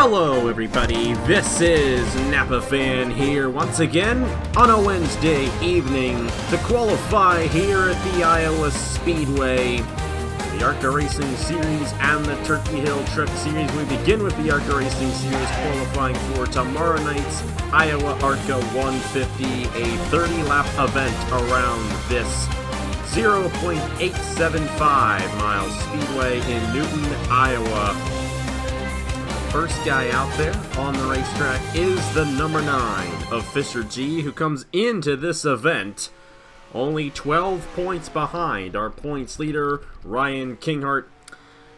Hello everybody, this is Napa Fan here once again on a Wednesday evening to qualify here at the Iowa Speedway. The ARCA Racing Series and the Turkey Hill Truck Series. We begin with the ARCA Racing Series qualifying for tomorrow night's Iowa ARCA 150, a 30-lap event around this 0.875 mile speedway in Newton, Iowa. First guy out there on the racetrack is the number 9 of Fisher G, who comes into this event only 12 points behind our points leader, Ryan Kinghart.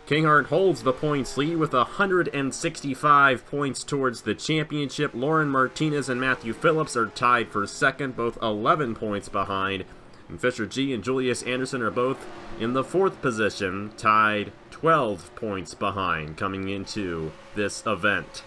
Kinghart holds the points lead with 165 points towards the championship. Lauren Martinez and Matthew Phillips are tied for second, both 11 points behind. And Fisher G and Julius Anderson are both in the 4th position, tied 12 points behind coming into this event.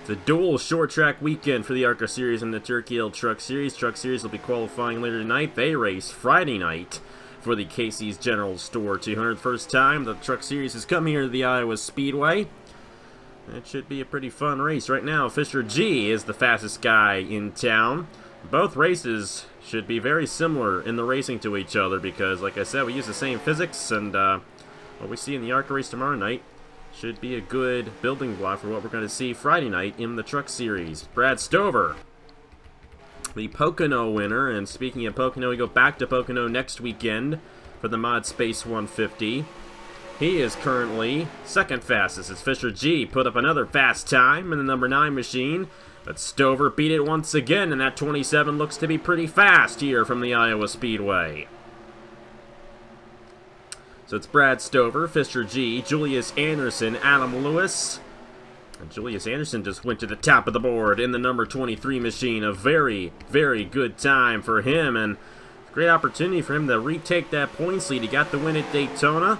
It's a dual short track weekend for the ARCA Series and the Turkey Hill Truck Series. Truck Series will be qualifying later tonight. They race Friday night for the Casey's General Store 200. First time the Truck Series has come here to the Iowa Speedway. It should be a pretty fun race. Right now, Fisher G is the fastest guy in town. Both races should be very similar in the racing to each other because, like I said, we use the same physics, and what we see in the ARCA race tomorrow night should be a good building block for what we're going to see Friday night in the Truck Series. Brad Stover, the Pocono winner, and speaking of Pocono, we go back to Pocono next weekend for the Mod Space 150. He is currently second fastest as Fisher G put up another fast time in the number 9 machine. But Stover beat it once again, and that 27 looks to be pretty fast here from the Iowa Speedway. So it's Brad Stover, Fisher G, Julius Anderson, Adam Lewis. And Julius Anderson just went to the top of the board in the number 23 machine. A very, very good time for him, and great opportunity for him to retake that points lead. He got the win at Daytona,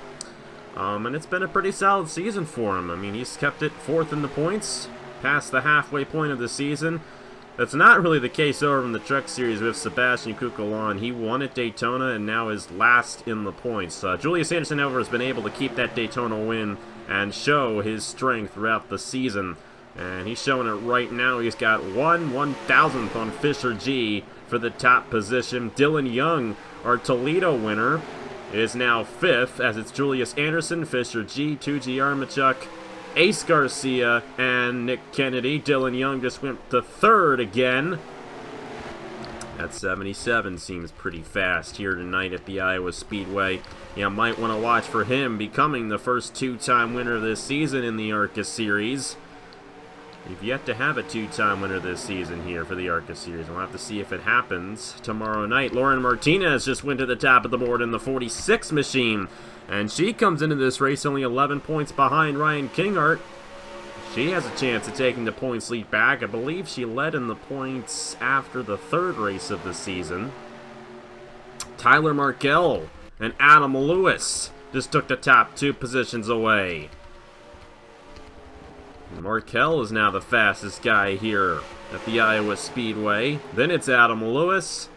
and it's been a pretty solid season for him. I mean, he's kept it 4th in the points, past the halfway point of the season. That's not really the case over in the Truck Series with Sebastian Kukulon. He won at Daytona and now is last in the points. Julius Anderson, however, has been able to keep that Daytona win and show his strength throughout the season. And he's showing it right now. He's got 1/1000th on Fisher G for the top position. Dylan Young, our Toledo winner, is now 5th as it's Julius Anderson, Fisher G, 2G Armachuk, Ace Garcia, and Nick Kennedy. Dylan Young just went to 3rd again. That 77 seems pretty fast here tonight at the Iowa Speedway. You might want to watch for him becoming the first 2-time winner this season in the ARCA Series. We've yet to have a 2-time winner this season here for the ARCA Series. We'll have to see if it happens tomorrow night. Lauren Martinez just went to the top of the board in the 46 machine. And she comes into this race only 11 points behind Ryan Kinghart. She has a chance of taking the points lead back. I believe she led in the points after the 3rd race of the season. Tyler Markell and Adam Lewis just took the top 2 positions away. Markell is now the fastest guy here at the Iowa Speedway. Then it's Adam Lewis.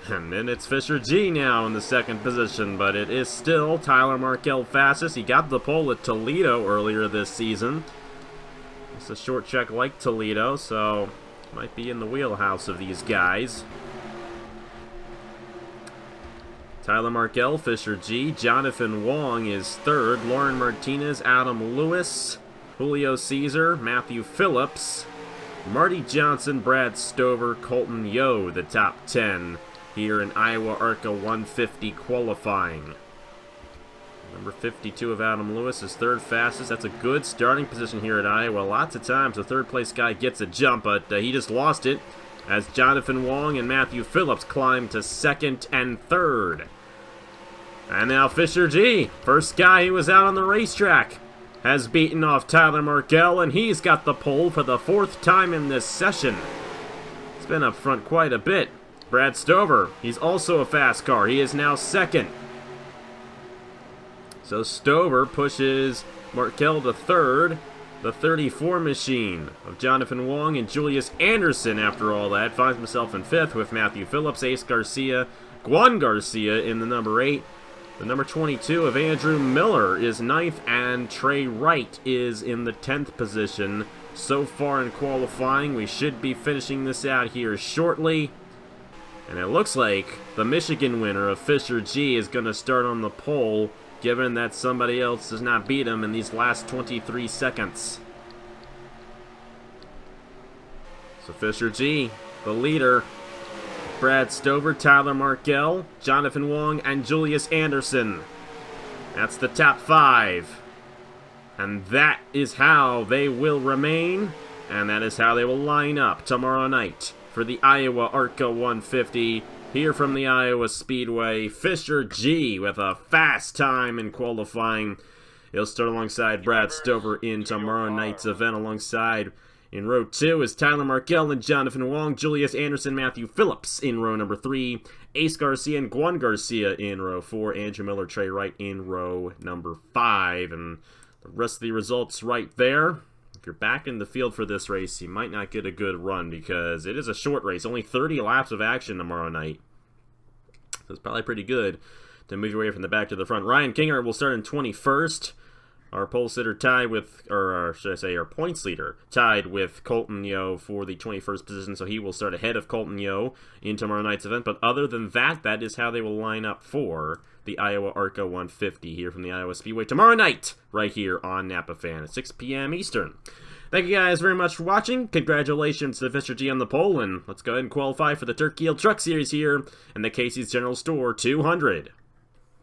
And then it's Fisher G now in the 2nd position, but it is still Tyler Markell fastest. He got the pole at Toledo earlier this season. It's a short track like Toledo, so might be in the wheelhouse of these guys. Tyler Markell, Fisher G, Jonathan Wong is 3rd, Lauren Martinez, Adam Lewis, Julio Caesar, Matthew Phillips, Marty Johnson, Brad Stover, Colton Yo, the top 10 here in Iowa ARCA 150 qualifying. Number 52 of Adam Lewis is 3rd fastest. That's a good starting position here at Iowa. Lots of times the 3rd place guy gets a jump, but he just lost it as Jonathan Wong and Matthew Phillips climb to 2nd and 3rd. And now Fisher G, first guy who was out on the racetrack, has beaten off Tyler Markell, and he's got the pole for the 4th time in this session. It's been up front quite a bit. Brad Stover, he's also a fast car. He is now 2nd. So Stover pushes Markell to 3rd. The 34 machine of Jonathan Wong and Julius Anderson, after all that, finds himself in 5th with Matthew Phillips, Ace Garcia, Juan Garcia in the number 8, The number 22 of Andrew Miller is 9th, and Trey Wright is in the 10th position. So far in qualifying, we should be finishing this out here shortly. And it looks like the Michigan winner of Fisher G is going to start on the pole, given that somebody else does not beat him in these last 23 seconds. So Fisher G, the leader. Brad Stover, Tyler Markell, Jonathan Wong, and Julius Anderson. That's the top 5. And that is how they will remain, and that is how they will line up tomorrow night for the Iowa ARCA 150 here from the Iowa Speedway. Fisher G with a fast time in qualifying. He'll start alongside Brad Stover in tomorrow night's event. Alongside in row 2 is Tyler Markell and Jonathan Wong, Julius Anderson, Matthew Phillips in row number 3, Ace Garcia and Guan Garcia in row 4, Andrew Miller, Trey Wright in row number 5, and the rest of the results right there. If you're back in the field for this race, you might not get a good run because it is a short race, only 30 laps of action tomorrow night. So it's probably pretty good to move your way from the back to the front. Ryan Kinger will start in 21st. Our pole sitter tied with, or should I say, our points leader tied with Colton Yo for the 21st position, so he will start ahead of Colton Yo in tomorrow night's event. But other than that, that is how they will line up for the Iowa ARCA 150 here from the Iowa Speedway tomorrow night, right here on Napa Fan at 6 p.m. Eastern. Thank you guys very much for watching. Congratulations to Fisher G on the pole, and let's go ahead and qualify for the Turkey Hill Truck Series here in the Casey's General Store 200.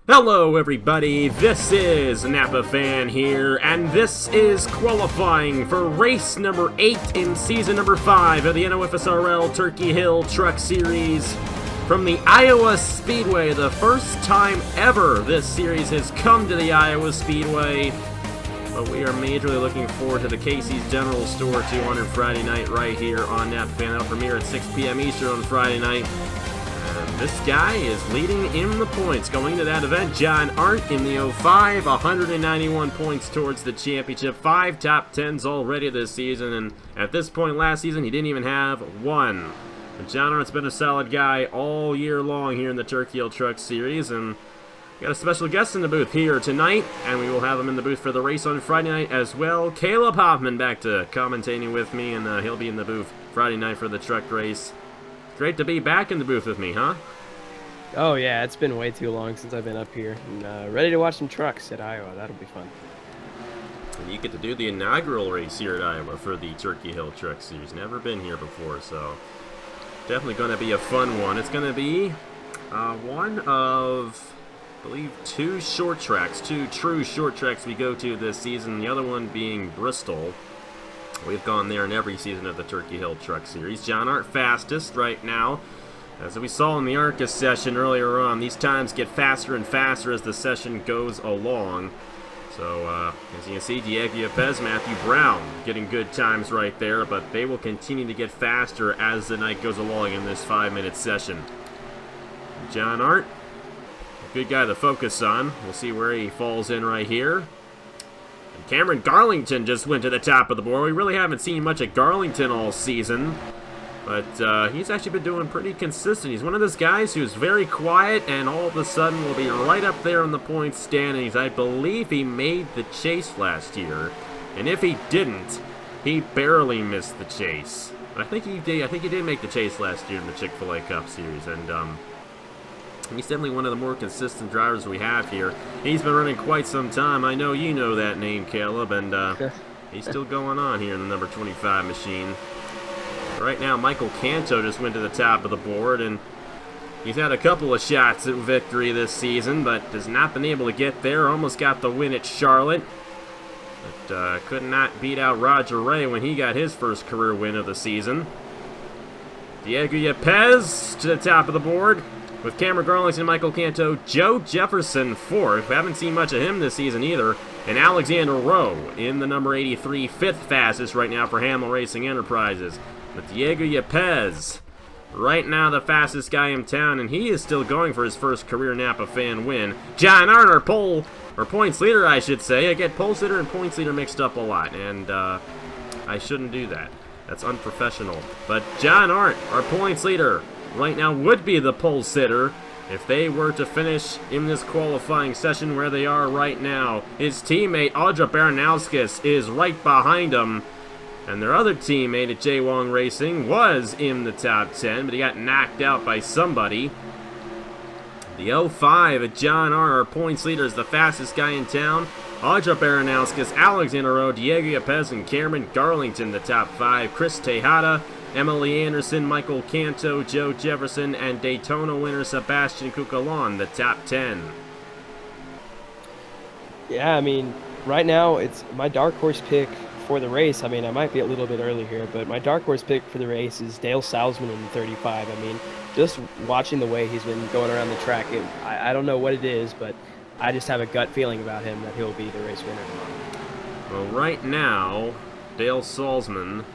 Hello everybody, this is Napa Fan here, and this is qualifying for race number 8 in season number 5 of the NOFSRL Turkey Hill Truck Series from the Iowa Speedway. The first time ever this series has come to the Iowa Speedway, but we are majorly looking forward to the Casey's General Store 200 Friday night right here on Napa Fan. That'll premiere at 6 p.m. Eastern on Friday night. This guy is leading in the points going into that event. John Arndt in the 05, 191 points towards the championship. 5 top 10s already this season, and at this point last season, he didn't even have one. But John Arndt's been a solid guy all year long here in the Turkey Hill Truck Series, and we got a special guest in the booth here tonight, and we will have him in the booth for the race on Friday night as well. Caleb Hoffman back to commentating with me, and he'll be in the booth Friday night for the truck race. Great to be back in the booth with me, huh? Oh, yeah, it's been way too long since I've been up here. And ready to watch some trucks at Iowa. That'll be fun. And you get to do the inaugural race here at Iowa for the Turkey Hill Truck Series. Never been here before, so definitely going to be a fun one. It's going to be one of, I believe, 2 short tracks, 2 true short tracks we go to this season. The other one being Bristol. We've gone there in every season of the Turkey Hill Truck Series. John Arndt fastest right now. As we saw in the ARCA session earlier on, these times get faster and faster as the session goes along. So, as you can see, Diego Yepes, Matthew Brown getting good times right there, but they will continue to get faster as the night goes along in this 5-minute session. John Arndt, a good guy to focus on. We'll see where he falls in right here. Cameron Garlington just went to the top of the board. We really haven't seen much of Garlington all season, but he's actually been doing pretty consistent. He's one of those guys who's very quiet and all of a sudden will be right up there in the points standings. I believe he made the chase last year, and if he didn't, he barely missed the chase. I think he did. I think he did make the chase last year in the Chick-fil-A Cup Series, and he's definitely one of the more consistent drivers we have here. He's been running quite some time. I know you know that name, Caleb, and he's still going on here in the number 25 machine. Right now, Michael Canto just went to the top of the board, and he's had a couple of shots at victory this season, but has not been able to get there. Almost got the win at Charlotte, but could not beat out Roger Ray when he got his first career win of the season. Diego Yepes to the top of the board, with Cameron Garlington and Michael Canto. Joe Jefferson fourth. We haven't seen much of him this season either. And Alexander Rowe in the number 83, 5th fastest right now for Hamill Racing Enterprises. But Diego Yepes, right now the fastest guy in town, and he is still going for his first career Napa Fan win. John Arndt, our points leader, I should say. I get pole sitter and points leader mixed up a lot, and I shouldn't do that. That's unprofessional. But John Arndt, our points leader, right now would be the pole sitter, if they were to finish in this qualifying session where they are right now. His teammate, Audra Baranowskis, is right behind him. And their other teammate at J-Wong Racing was in the top 10, but he got knocked out by somebody. The 05 at John R., our points leader, is the fastest guy in town. Audra Baranowskis, Alexander Rowe, Diego Yepes, and Cameron Garlington, the top 5. Chris Tejada, Emily Anderson, Michael Canto, Joe Jefferson, and Daytona winner Sebastian Cucalon, the top 10. Yeah, I mean, right now it's my dark horse pick for the race. I mean, I might be a little bit early here, but my dark horse pick for the race is Dale Salzman in the 35. I mean, just watching the way he's been going around the track, I don't know what it is, but I just have a gut feeling about him that he'll be the race winner tomorrow. Well, right now, Dale Salzman,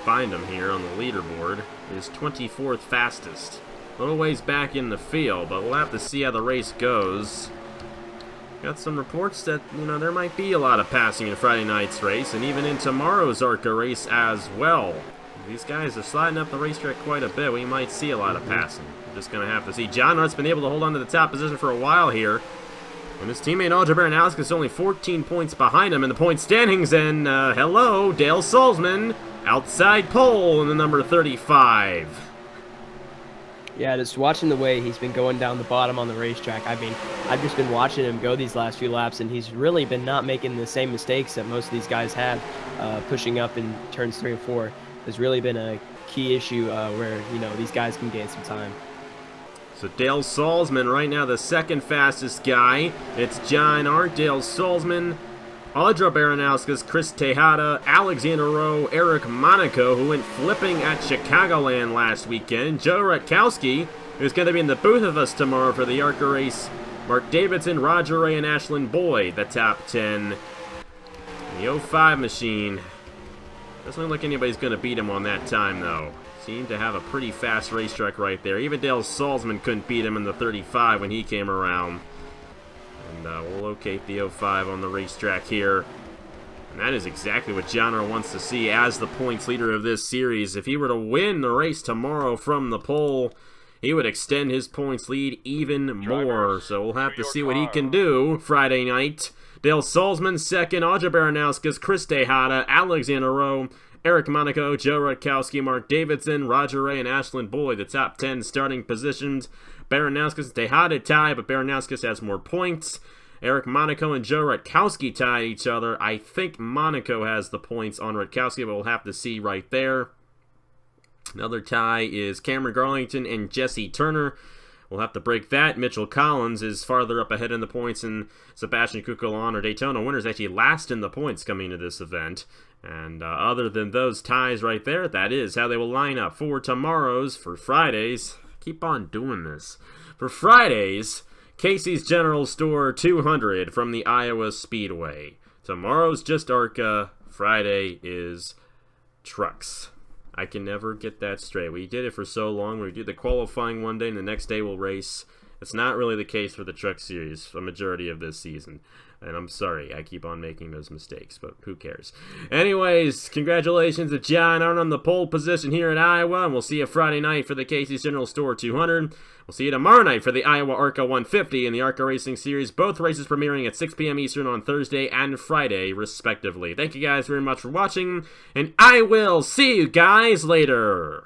find him here on the leaderboard, is 24th fastest. A little ways back in the field, but we'll have to see how the race goes. Got some reports that, there might be a lot of passing in Friday night's race, and even in tomorrow's ARCA race as well. These guys are sliding up the racetrack quite a bit. We might see a lot of passing. We're just going to have to see. John Hart's been able to hold on to the top position for a while here. And his teammate Audra Baranowskis is only 14 points behind him in the point standings. And, hello, Dale Salzman, outside pole in the number 35. Yeah, just watching the way he's been going down the bottom on the racetrack. I mean, I've just been watching him go these last few laps, and he's really been not making the same mistakes that most of these guys have. Pushing up in turns 3 and 4 has really been a key issue where, these guys can gain some time. So Dale Salzman right now the second fastest guy. It's John R. Dale Salzman, Audra Baranowskis, Chris Tejada, Alexander Rowe, Eric Monaco, who went flipping at Chicagoland last weekend, Joe Rutkowski, who's going to be in the booth with us tomorrow for the ARCA race, Mark Davidson, Roger Ray, and Ashlyn Boyd, the top 10. The 05 machine, doesn't look like anybody's going to beat him on that time, though. Seemed to have a pretty fast racetrack right there. Even Dale Salzman couldn't beat him in the 35 when he came around. And we'll locate the 05 on the racetrack here. And that is exactly what John R. wants to see as the points leader of this series. If he were to win the race tomorrow from the pole, he would extend his points lead even more. So we'll have to see what he can do Friday night. Dale Salzman second, Audra Baranowskis, Chris Tejada, Alexander Rowe, Eric Monaco, Joe Rutkowski, Mark Davidson, Roger Ray, and Ashlyn Boyd, the top 10 starting positions. Baranowskis and Tejada tie, but Baranowskis has more points. Eric Monaco and Joe Rutkowski tie each other. I think Monaco has the points on Rutkowski, but we'll have to see right there. Another tie is Cameron Garlington and Jesse Turner. We'll have to break that. Mitchell Collins is farther up ahead in the points, and Sebastian Cucalon, or Daytona winner, is actually last in the points coming to this event. And other than those ties right there, that is how they will line up for Fridays. Keep on doing this. For Fridays, Casey's General Store 200 from the Iowa Speedway. Tomorrow's just ARCA. Friday is Trucks. I can never get that straight. We did it for so long. We do the qualifying one day, and the next day we'll race. It's not really the case for the Truck Series for the majority of this season. And I'm sorry, I keep on making those mistakes, but who cares? Anyways, congratulations to John Arnott on the pole position here at Iowa, and we'll see you Friday night for the Casey's General Store 200. We'll see you tomorrow night for the Iowa ARCA 150 and the ARCA Racing Series, both races premiering at 6 p.m. Eastern on Thursday and Friday, respectively. Thank you guys very much for watching, and I will see you guys later.